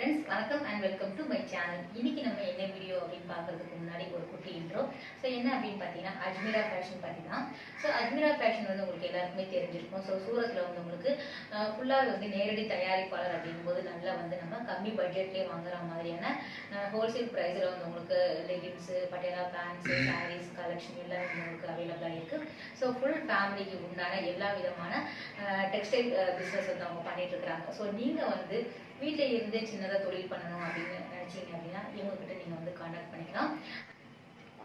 friends, வணக்கம் and welcome to my channel. இன்னைக்கு நம்ம என்ன வீடியோ அப்படினு பார்க்கிறதுக்கு முன்னாடி ஒரு குட்டி இன்ட்ரோ. சோ என்ன அப்படினு பாத்தீங்கன்னா அஜ்மீரா ஃபேஷன் பத்தி தான். சோ அஜ்மீரா ஃபேஷன் வந்து உங்களுக்கு எல்லாருக்குமே தெரிஞ்சிருக்கும். சோ சூரத்ல வந்து உங்களுக்கு ஃபுல்லா வந்து நேரடி தயாரிப்பாளர் அப்படிங்கும்போது நல்லா வந்து நம்ம கம்மி பட்ஜெட்லயே வாங்குற மாதிரியான ஹோல்சேல் பிரைஸ்ல வந்து உங்களுக்கு leggings, Patiala pants, saris collection எல்லாம் உங்களுக்கு அவைலபிளா இருக்கு. சோ ஃபுல் ஃபேமிலிக்கு உண்டான எல்லா விதமான டெக்ஸ்டைல் பிசினஸ் வந்து அவங்க பண்ணிட்டு இருக்காங்க. சோ நீங்க வந்து வீட்டில் இருந்தே சின்னதாக தொழில் பண்ணணும் அப்படின்னு நினைச்சீங்க அப்படின்னா இவங்ககிட்ட நீங்கள் வந்து கான்டாக்ட் பண்ணிக்கலாம்.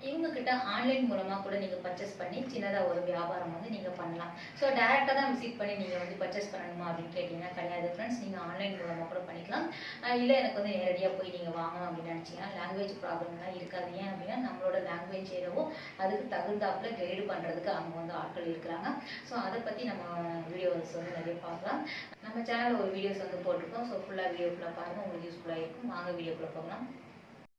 இவங்ககிட்ட ஆன்லைன் மூலமாக கூட நீங்கள் பர்ச்சேஸ் பண்ணி சின்னதாக ஒரு வியாபாரம் வந்து நீங்கள் பண்ணலாம். ஸோ டேரெக்டாக தான் விசிட் பண்ணி நீங்கள் வந்து பர்ச்சேஸ் பண்ணணுமா அப்படின்னு கேட்டிங்கன்னா கிடையாது ஃப்ரெண்ட்ஸ். நீங்கள் ஆன்லைன் மூலமாக கூட பண்ணிக்கலாம். இல்லை எனக்கு வந்து நேரடியாக போய் நீங்கள் வாங்கணும் அப்படின்னு நினச்சிங்கன்னா லாங்குவேஜ் ப்ராப்ளம்லாம் இருக்காது. ஏன் அப்படின்னா நம்மளோட லாங்குவேஜ் ஏதோ அதுக்கு தகுந்தாப்பில் கைடு பண்ணுறதுக்கு அவங்க வந்து ஆட்கள் இருக்கிறாங்க. ஸோ அதை பற்றி நம்ம வீடியோஸ் வந்து நிறைய பார்க்கலாம். நம்ம சேனலில் ஒரு வீடியோஸ் வந்து போட்டிருக்கோம். ஸோ ஃபுல்லாக வீடியோ ஃபுல்லாக பாருங்கள், உங்களுக்கு யூஸ்ஃபுல்லாக இருக்கும். வாங்க வீடியோக்குள்ளே போகலாம்.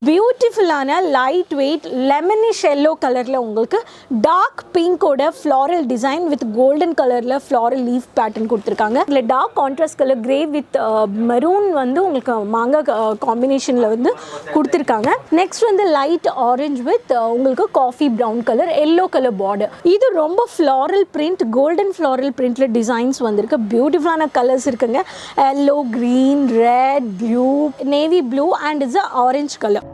பியூட்டிஃபுல்லான லைட் வெயிட் லெமனிஷ் எல்லோ கலரில் உங்களுக்கு டார்க் பிங்கோட ஃப்ளாரல் டிசைன் வித் கோல்டன் கலரில் ஃப்ளாரல் லீஃப் பேட்டர்ன் கொடுத்துருக்காங்க. இதில் dark contrast colour grey with maroon வந்து உங்களுக்கு மாங்காய் காம்பினேஷனில் வந்து கொடுத்துருக்காங்க. நெக்ஸ்ட் வந்து லைட் ஆரஞ்ச் வித் உங்களுக்கு coffee brown colour yellow colour border. இது ரொம்ப ஃப்ளாரல் பிரிண்ட், கோல்டன் ஃப்ளாரல் பிரிண்டில் டிசைன்ஸ் வந்திருக்கு. பியூட்டிஃபுல்லான கலர்ஸ் இருக்குங்க. Yellow, green, red, blue, navy blue and it's orange colour.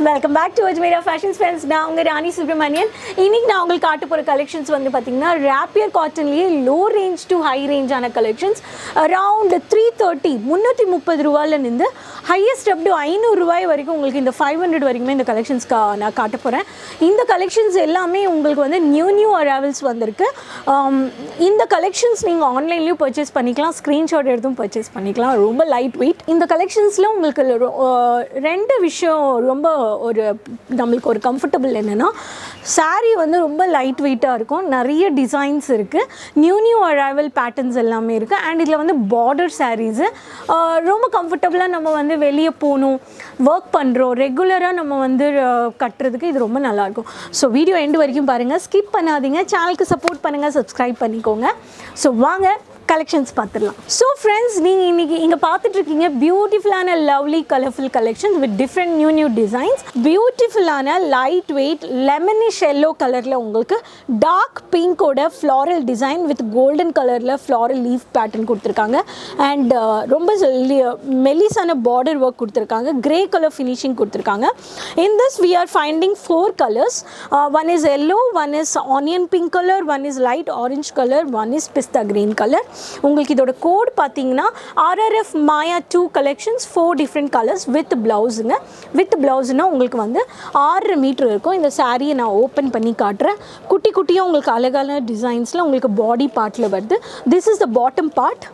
Welcome back to Ajmera fashions friends. நான் உங்கள் ராணி சுப்ரமணியன். இன்றைக்கி நான் உங்களுக்கு காட்ட போகிற கலெக்ஷன்ஸ் வந்து பார்த்திங்கன்னா ரேப்பியர் காட்டன்லேயே லோ ரேஞ்ச் டு ஹை ரேஞ்சான கலெக்ஷன்ஸ். அரவுண்ட் 330 ரூபாயிலேருந்து ஹையஸ்ட் அப் டு 500 ரூபாய் வரைக்கும் உங்களுக்கு இந்த 500 வரைக்குமே இந்த கலெக்ஷன்ஸ் நான் காட்ட போகிறேன். இந்த கலெக்ஷன்ஸ் எல்லாமே உங்களுக்கு வந்து நியூ அரைவல்ஸ் வந்திருக்கு. இந்த கலெக்ஷன்ஸ் நீங்கள் ஆன்லைன்லேயும் பர்ச்சேஸ் பண்ணிக்கலாம், ஸ்க்ரீன்ஷாட் எடுத்தும் பர்ச்சேஸ் பண்ணிக்கலாம். ரொம்ப லைட் வெயிட். இந்த கலெக்ஷன்ஸில் உங்களுக்கு ரெண்டு விஷயம் ரொம்ப ஒரு நம்மளுக்கு ஒரு கம்ஃபர்டபுள் என்னென்னா, சாரீ வந்து ரொம்ப லைட் வெயிட்டாக இருக்கும், நிறைய டிசைன்ஸ் இருக்குது, நியூ அரைவல் பேட்டர்ன்ஸ் எல்லாமே இருக்குது. அண்ட் இதில் வந்து பார்டர் சாரீஸு ரொம்ப கம்ஃபர்டபுளாக நம்ம வந்து வெளியே போகணும், ஒர்க் பண்ணுறோம், ரெகுலராக நம்ம வந்து கட்டுறதுக்கு இது ரொம்ப நல்லாயிருக்கும். ஸோ வீடியோ எண்டு வரைக்கும் பாருங்கள், ஸ்கிப் பண்ணாதீங்க. சேனலுக்கு சப்போர்ட் பண்ணுங்கள், சப்ஸ்கிரைப் பண்ணிக்கோங்க. ஸோ வாங்க கலெக்ஷன்ஸ் பார்த்துடலாம். ஸோ ஃப்ரெண்ட்ஸ், நீங்கள் இன்றைக்கி இங்கே பார்த்துட்ருக்கீங்க பியூட்டிஃபுல்லான lovely colourful collections with different new designs. பியூட்டிஃபுல்லான லைட் வெயிட் லெமனிஷ் எல்லோ கலரில் உங்களுக்கு டார்க் பிங்கோட ஃப்ளாரல் டிசைன் வித் கோல்டன் கலரில் ஃப்ளாரல் லீஃப் பேட்டர்ன் கொடுத்துருக்காங்க. அண்ட் ரொம்ப மெல்லிஸான பார்டர் ஒர்க் கொடுத்துருக்காங்க. கிரே கலர் ஃபினிஷிங் கொடுத்துருக்காங்க. In this we are finding 4 colors. One is yellow, one is onion pink color, one is light orange color, one is pista green color. உங்களுக்கு இதோட code பார்த்தீங்கன்னா RRF Maya 2 collections 4 different colors with ப்ளவுஸுங்க. With ப்ளவுஸ்னா உங்களுக்கு வந்து 6 metre இருக்கும். இந்த சாரியை நான் open பண்ணி காட்டுறேன். குட்டி குட்டியாக உங்களுக்கு அழகான டிசைன்ஸில் உங்களுக்கு பாடி பார்ட்டில் வருது. This is the bottom part.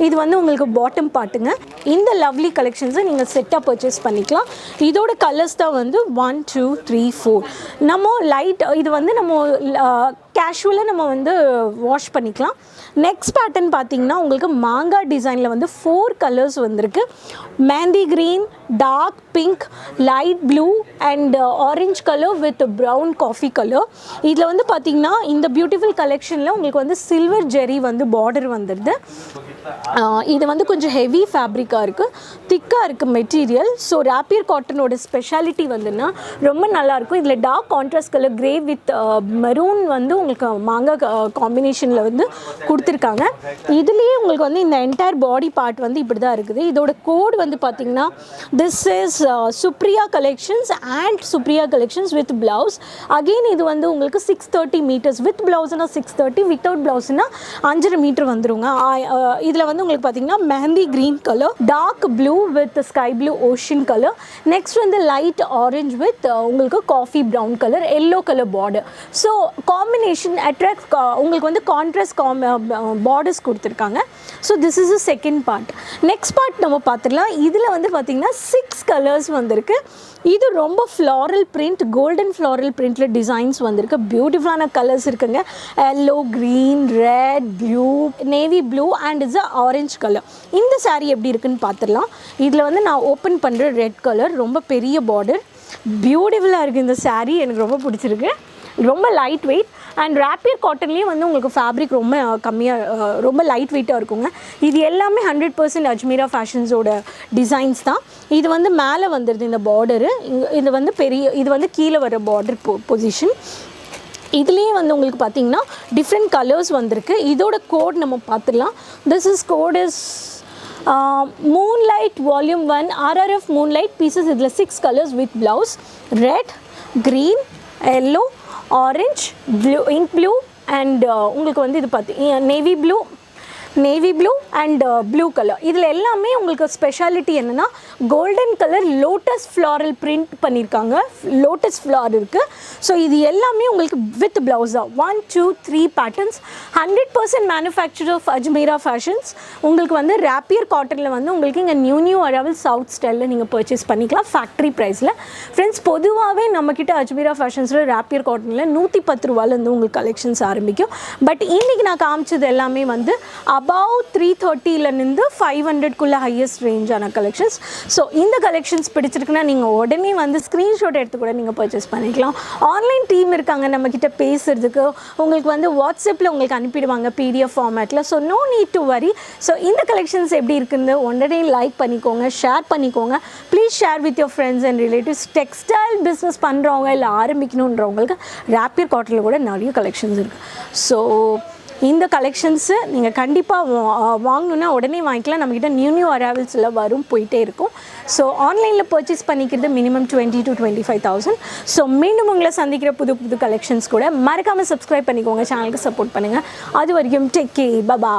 இது வந்து உங்களுக்கு பாட்டம் பார்ட்டுங்க. இந்த லவ்லி கலெக்ஷன்ஸை நீங்கள் செட்டாக பர்ச்சேஸ் பண்ணிக்கலாம். இதோட கலர்ஸ் தான் வந்து 1 2 3 4. நம்ம லைட் இது வந்து நம்ம கேஷுவலாக நம்ம வந்து வாஷ் பண்ணிக்கலாம். நெக்ஸ்ட் பேட்டர்ன் பார்த்தீங்கன்னா உங்களுக்கு மாங்காய் டிசைனில் வந்து 4 கலர்ஸ் வந்திருக்கு. Mehendi green, dark pink, light blue and orange colour with brown coffee colour. இதில் வந்து பார்த்திங்கன்னா இந்த பியூட்டிஃபுல் கலெக்ஷனில் உங்களுக்கு வந்து சில்வர் ஜெரி வந்து பார்டர் வந்துடுது. இது வந்து கொஞ்சம் ஹெவி ஃபேப்ரிக்காக இருக்குது, திக்காக இருக்குது மெட்டீரியல். ஸோ ரேப்பியர் காட்டனோட ஸ்பெஷாலிட்டி வந்துன்னா ரொம்ப நல்லாயிருக்கும். இதில் dark contrast colour grey with maroon வந்து உங்களுக்கு மாங்காய் காம்பினேஷனில் வந்து கொடுத்துருக்காங்க. இதுலேயே உங்களுக்கு வந்து இந்த என்டையர் பாடி பார்ட் வந்து இப்படி தான் இருக்குது. இதோட கோட் வந்து பார்த்திங்கன்னா this is Supriya collections and Supriya collections with blouse. Again இது வந்து உங்களுக்கு 630 மீட்டர்ஸ். வித் ப்ளவுஸ்னா 630, வித்தவுட் ப்ளவுஸ்னா 5.5 மீட்டர் வந்துருங்க. இதில் வந்து உங்களுக்கு பார்த்தீங்கன்னா mehendi green colour, dark blue with sky blue ocean colour. Next வந்து லைட் ஆரஞ்ச் வித் உங்களுக்கு coffee brown colour, yellow colour border. So combination attract உங்களுக்கு வந்து கான்ட்ராஸ்ட் பார்டர்ஸ் கொடுத்துருக்காங்க. So this is a second part. Next part நம்ம பார்த்துடலாம். இதில் வந்து பார்த்திங்கன்னா 6 கலர்ஸ் வந்திருக்கு. இது ரொம்ப super floral print, golden floral பிரிண்ட்ல டிசைன்ஸ் வந்திருக்கு. பியூட்டிஃபுல்லான கலர்ஸ் இருக்குங்க. Yellow, green, red, blue, navy blue and it's orange colour. இந்த saree எப்படி இருக்குன்னு பார்த்துடலாம். இதில் வந்து நான் ஓப்பன் பண்ணுற ரெட் கலர், ரொம்ப பெரிய பார்டர், பியூட்டிஃபுல்லாக இருக்குது இந்த saree. எனக்கு ரொம்ப பிடிச்சிருக்கு. ரொம்ப லைட் வெயிட் அண்ட் ராப்பியர் காட்டன்லேயே வந்து உங்களுக்கு ஃபேப்ரிக் ரொம்ப கம்மியாக, ரொம்ப லைட் வெயிட்டாக இருக்குங்க. இது எல்லாமே 100% அஜ்மீரா ஃபேஷன்ஸோட டிசைன்ஸ் தான். இது வந்து மேலே வந்துடுது இந்த பார்டரு. இது வந்து இது வந்து கீழே வர பார்டர் பொசிஷன். இதுலேயே வந்து உங்களுக்கு பார்த்தீங்கன்னா டிஃப்ரெண்ட் கலர்ஸ் வந்திருக்கு. இதோட கோட் நம்ம பார்த்துடலாம். This is code is Moonlight Volume 1 RRF Moonlight pieces. இதில் 6 colours with blouse. Red, green, yellow, orange, blue, ink blue and உங்களுக்கு வந்து இது பார்த்து navy blue and blue colour. இதில் எல்லாமே உங்களுக்கு ஸ்பெஷாலிட்டி என்னென்னா golden colour lotus floral print பண்ணியிருக்காங்க. லோட்டஸ் ஃப்ளார் இருக்குது. ஸோ இது எல்லாமே உங்களுக்கு வித் ப்ளவுஸ் தான். 1, 2, 3 patterns. 100% manufacture of Ajmera fashions. உங்களுக்கு வந்து ராப்பியர் காட்டனில் வந்து உங்களுக்கு இங்கே நியூ அரைவல் சவுத் ஸ்டைலில் நீங்கள் பர்ச்சேஸ் பண்ணிக்கலாம் ஃபேக்ட்ரி ப்ரைஸில். ஃப்ரெண்ட்ஸ், பொதுவாகவே நம்மக்கிட்ட அஜ்மீரா ஃபேஷன்ஸில் ராப்பியர் காட்டனில் 110 ரூபாலேருந்து உங்களுக்கு கலெக்ஷன்ஸ் ஆரம்பிக்கும். பட் இன்றைக்கி நான் காமிச்சது எல்லாமே வந்து above 330லேருந்து 500க்குள்ளே ஹையஸ்ட் ரேஞ்சான கலெக்ஷன்ஸ். ஸோ இந்த கலெக்ஷன்ஸ் பிடிச்சிருக்குன்னா நீங்கள் உடனே வந்து ஸ்க்ரீன்ஷாட் எடுத்து கூட நீங்கள் பர்ச்சேஸ் பண்ணிக்கலாம். ஆன்லைன் டீம் இருக்காங்க நம்மக்கிட்ட பேசுகிறதுக்கு. உங்களுக்கு வந்து வாட்ஸ்அப்பில் உங்களுக்கு அனுப்பிடுவாங்க PDF ஃபார்மேட்டில். So no need to worry. So இந்த கலெக்ஷன்ஸ் எப்படி இருக்குன்னு உடனே லைக் பண்ணிக்கோங்க, ஷேர் பண்ணிக்கோங்க. Please share with your friends and relatives. Textile business பண்ணுறவங்க இல்லை ஆரம்பிக்கணுன்றவங்களுக்கு ராப்பியர் காட்டனில் கூட நிறைய கலெக்ஷன்ஸ் இருக்குது. ஸோ இந்த கலெக்ஷன்ஸு நீங்கள் கண்டிப்பாக வாங்கணுன்னா உடனே வாங்கிக்கலாம். நம்மக்கிட்ட நியூ அரைவல்ஸில் வரும், போயிட்டே இருக்கும். ஸோ ஆன்லைனில் பர்ச்சேஸ் பண்ணிக்கிறது மினிமம் 20,000 to 25,000. ஸோ மீண்டும் உங்களை சந்திக்கிற புது கலெக்ஷன்ஸ் கூட மறக்காமல் சப்ஸ்கிரைப் பண்ணிக்கோங்க, சேனலுக்கு சப்போர்ட் பண்ணுங்கள். அது வரைக்கும் டேக் கேர், பை.